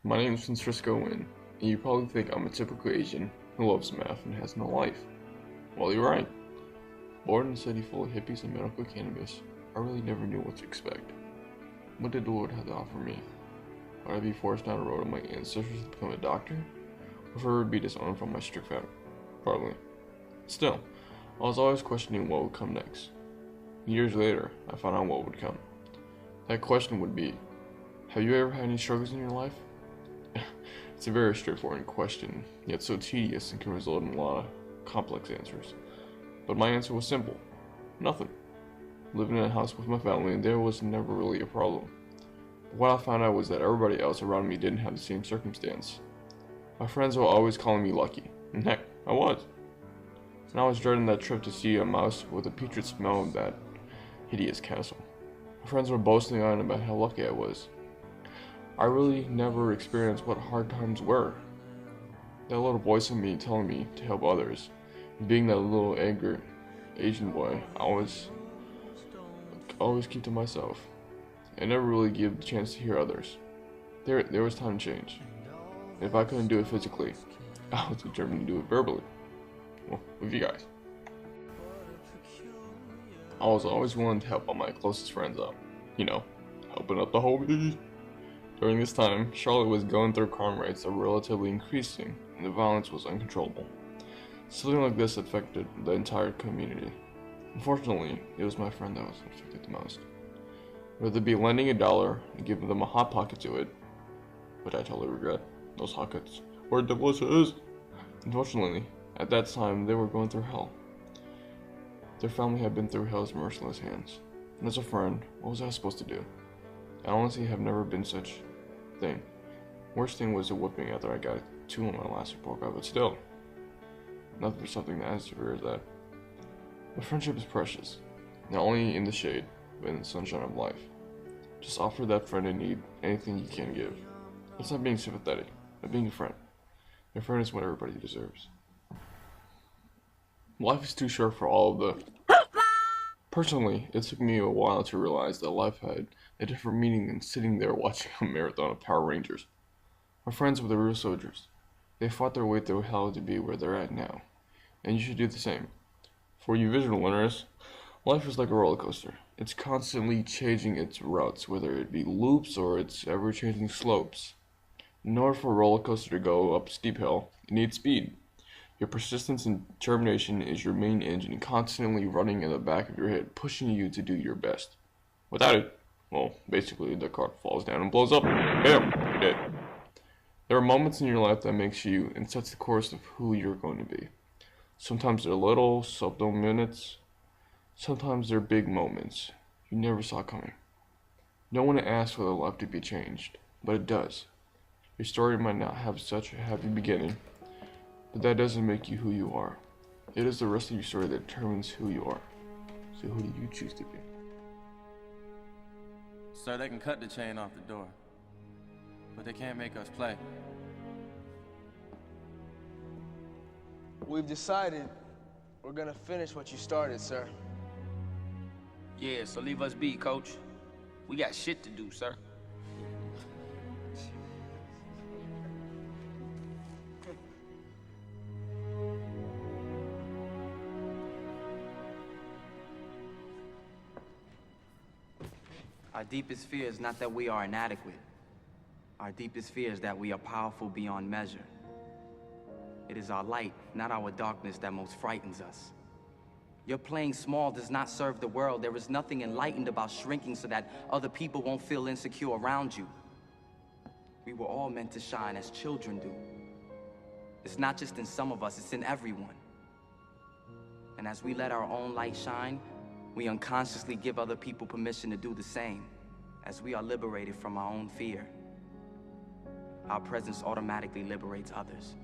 My name is Francisco Wynn, and you probably think I'm a typical Asian who loves math and has no life. Well, you're right. Born in a city full of hippies and medical cannabis, I really never knew what to expect. What did the Lord have to offer me? Would I be forced down the road of my ancestors to become a doctor? Or forever be disowned from my strict family? Probably. Still, I was always questioning what would come next. Years later, I found out what would come. That question would be, have you ever had any struggles in your life? It's a very straightforward question, yet so tedious and can result in a lot of complex answers. But my answer was simple. Nothing. Living in a house with my family, and there was never really a problem. But what I found out was that everybody else around me didn't have the same circumstance. My friends were always calling me lucky, and heck, I was. And I was dreading that trip to see a mouse with a putrid smell of that hideous castle. My friends were boasting on about how lucky I was. I really never experienced what hard times were. That little voice in me telling me to help others. Being that little angry Asian boy, I always keep to myself. I never really give the chance to hear others. There was time to change. If I couldn't do it physically, I was determined to do it verbally. Well, with you guys. I was always willing to help all my closest friends out. Helping out the homies. During this time, Charlotte was going through crime rates that were relatively increasing, and the violence was uncontrollable. Something like this affected the entire community. Unfortunately, it was my friend that was affected the most. Whether it be lending $1 and giving them a hot pocket to it, which I totally regret. Those hot pockets were delicious. Unfortunately, at that time, they were going through hell. Their family had been through hell's merciless hands. And as a friend, what was I supposed to do? I honestly have never been such thing. Worst thing was a whipping after I got 2 on my last report card, but still, nothing for something as severe as that. But friendship is precious, not only in the shade, but in the sunshine of life. Just offer that friend in need anything you can give. It's not being sympathetic, but being a friend. A friend is what everybody deserves. Life is too short for all of the... Personally, it took me a while to realize that life had a different meaning than sitting there watching a marathon of Power Rangers. My friends were the real soldiers. They fought their way through hell to be where they're at now, and you should do the same. For you visual learners, life is like a roller coaster. It's constantly changing its routes, whether it be loops or its ever-changing slopes. In order for a roller coaster to go up a steep hill, it needs speed. Your persistence and determination is your main engine, constantly running in the back of your head, pushing you to do your best. Without it, well, basically the car falls down and blows up. Bam! You're dead. There are moments in your life that makes you and sets the course of who you're going to be. Sometimes they're little, subtle minutes. Sometimes they're big moments you never saw coming. No one asks for their life to be changed, but it does. Your story might not have such a happy beginning, but that doesn't make you who you are. It is the rest of your story that determines who you are. So who do you choose to be? Sir, they can cut the chain off the door, but they can't make us play. We've decided we're gonna finish what you started, sir. Yeah, so leave us be, coach. We got shit to do, sir. Our deepest fear is not that we are inadequate. Our deepest fear is that we are powerful beyond measure. It is our light, not our darkness, that most frightens us. Your playing small does not serve the world. There is nothing enlightened about shrinking so that other people won't feel insecure around you. We were all meant to shine as children do. It's not just in some of us, it's in everyone. And as we let our own light shine, we unconsciously give other people permission to do the same. As we are liberated from our own fear, our presence automatically liberates others.